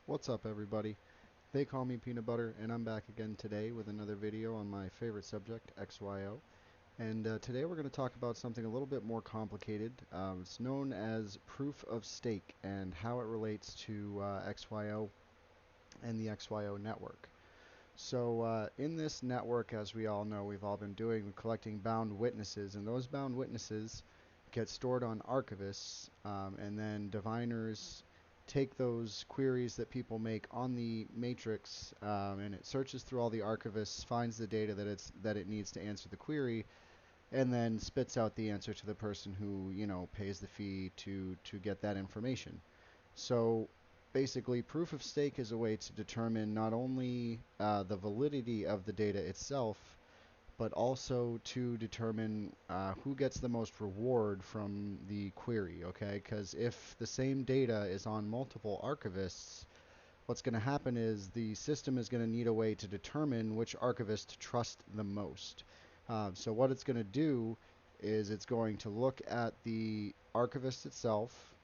What's up, everybody? They call me Peanut Butter, and I'm back again today with another video on my favorite subject, XYO. And today we're going to talk about something a little bit more complicated. It's known as proof of stake and how it relates to XYO and the XYO network. So, in this network, as we all know, we've all been doing collecting bound witnesses, and those bound witnesses get stored on archivists, and then diviners take those queries that people make on the matrix, and it searches through all the archivists, finds the data that it needs to answer the query, and then spits out the answer to the person who pays the fee to get that information. So basically, proof of stake is a way to determine not only the validity of the data itself, but also to determine who gets the most reward from the query, okay? Because if the same data is on multiple archivists, what's going to happen is the system is going to need a way to determine which archivist to trust the most. So what it's going to do is it's going to look at the archivist itself,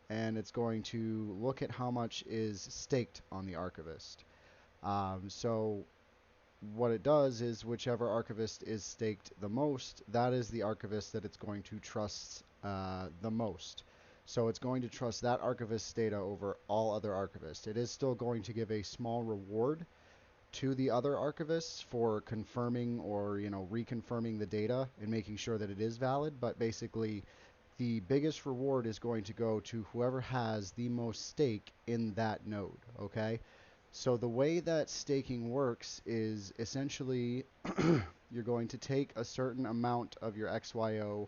and it's going to look at how much is staked on the archivist. So what it does is whichever archivist is staked the most, that is the archivist that it's going to trust the most. So it's going to trust that archivist's data over all other archivists. It is still going to give a small reward to the other archivists for confirming or reconfirming the data and making sure that it is valid, but basically the biggest reward is going to go to whoever has the most stake in that node, okay? So the way that staking works is essentially you're going to take a certain amount of your XYO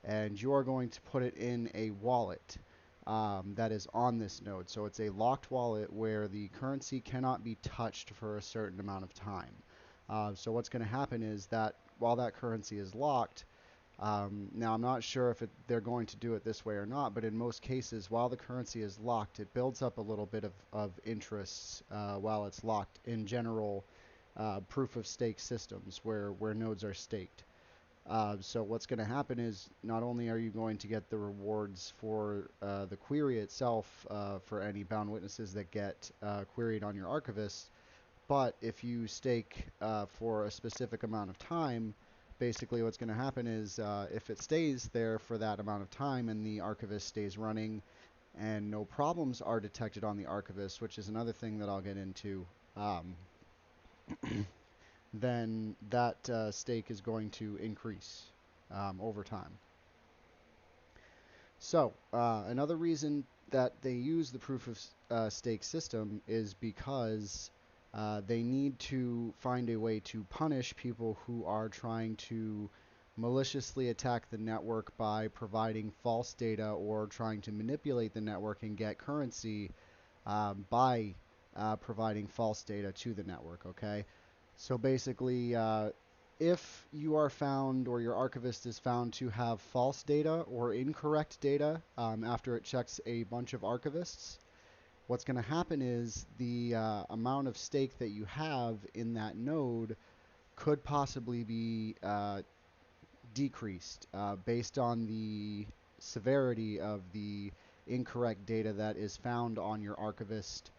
and you are going to put it in a wallet that is on this node. So it's a locked wallet where the currency cannot be touched for a certain amount of time. So what's going to happen is that while that currency is locked, now, I'm not sure if they're going to do it this way or not, but in most cases, while the currency is locked, it builds up a little bit of interest while it's locked in general proof of stake systems where nodes are staked. So what's going to happen is not only are you going to get the rewards for the query itself for any bound witnesses that get queried on your archivist, but if you stake for a specific amount of time, basically what's going to happen is if it stays there for that amount of time and the archivist stays running and no problems are detected on the archivist, which is another thing that I'll get into, um, then that stake is going to increase over time. So another reason that they use the proof of stake system is because they need to find a way to punish people who are trying to maliciously attack the network by providing false data or trying to manipulate the network and get currency by providing false data to the network, okay? So basically, if you are found or your archivist is found to have false data or incorrect data after it checks a bunch of archivists, what's going to happen is the amount of stake that you have in that node could possibly be decreased based on the severity of the incorrect data that is found on your archivist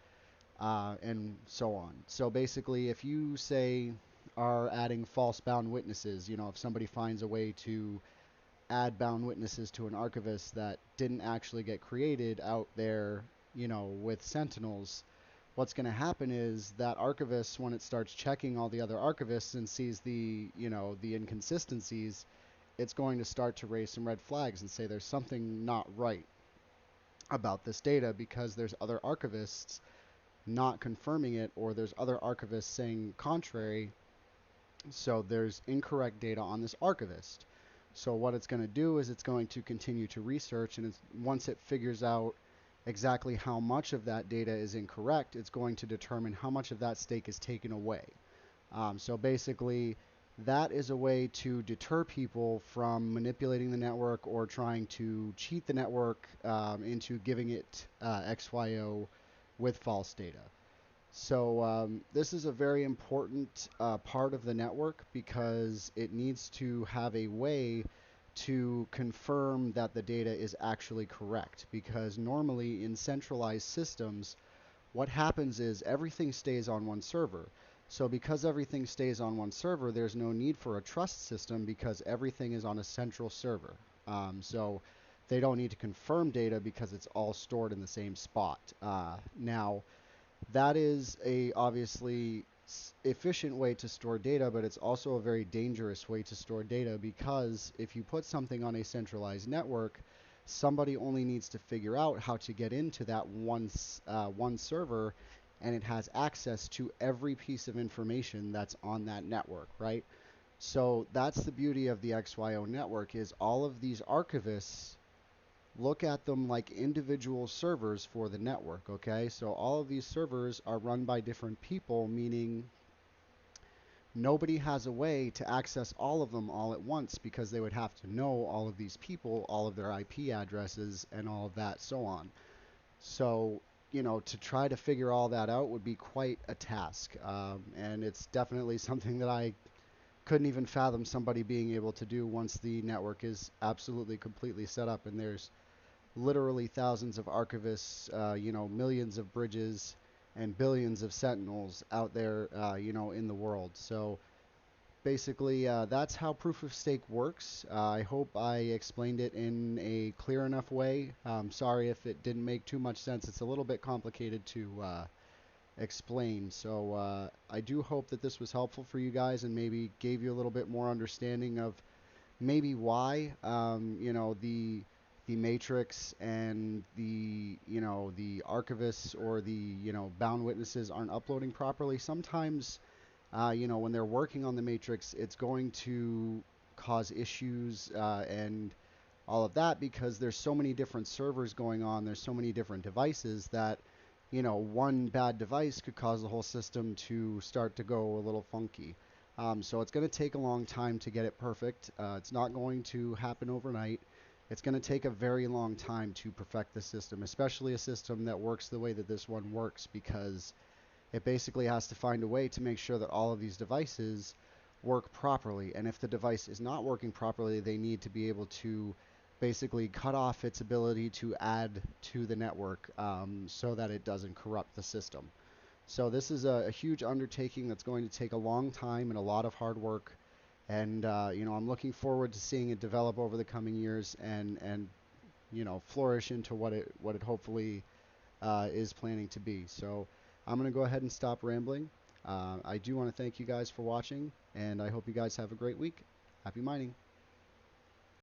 and so on. So basically, if you say are adding false bound witnesses, if somebody finds a way to add bound witnesses to an archivist that didn't actually get created out there, with sentinels, what's going to happen is that archivist, when it starts checking all the other archivists and sees the inconsistencies, it's going to start to raise some red flags and say there's something not right about this data because there's other archivists not confirming it, or there's other archivists saying contrary. So there's incorrect data on this archivist. So what it's going to do is it's going to continue to research, and once it figures out exactly how much of that data is incorrect, it's going to determine how much of that stake is taken away. So basically, that is a way to deter people from manipulating the network or trying to cheat the network into giving it XYO with false data. So this is a very important part of the network because it needs to have a way to confirm that the data is actually correct. Because normally in centralized systems, what happens is everything stays on one server. So because everything stays on one server, there's no need for a trust system because everything is on a central server. So they don't need to confirm data because it's all stored in the same spot. Now, that is a obviously efficient way to store data, but it's also a very dangerous way to store data because if you put something on a centralized network, somebody only needs to figure out how to get into that one server, and it has access to every piece of information that's on that network, right? So that's the beauty of the XYO network is all of these archivists look at them like individual servers for the network, okay? So all of these servers are run by different people, meaning nobody has a way to access all of them all at once because they would have to know all of these people, all of their IP addresses, and all of that, so on. So, to try to figure all that out would be quite a task. And it's definitely something that I couldn't even fathom somebody being able to do once the network is absolutely completely set up and there's literally thousands of archivists, millions of bridges, and billions of sentinels out there, in the world. So basically, that's how proof of stake works. I hope I explained it in a clear enough way. Sorry if it didn't make too much sense. It's a little bit complicated to explain. So I do hope that this was helpful for you guys and maybe gave you a little bit more understanding of maybe why the matrix and the archivists or the bound witnesses aren't uploading properly. Sometimes when they're working on the matrix, it's going to cause issues and all of that because there's so many different servers going on, there's so many different devices that one bad device could cause the whole system to start to go a little funky. So it's going to take a long time to get it perfect. It's not going to happen overnight. It's going to take a very long time to perfect the system, especially a system that works the way that this one works, because it basically has to find a way to make sure that all of these devices work properly. And if the device is not working properly, they need to be able to basically cut off its ability to add to the network so that it doesn't corrupt the system. So this is a huge undertaking that's going to take a long time and a lot of hard work. And I'm looking forward to seeing it develop over the coming years and flourish into what it hopefully is planning to be. So I'm going to go ahead and stop rambling. I do want to thank you guys for watching, and I hope you guys have a great week. Happy mining.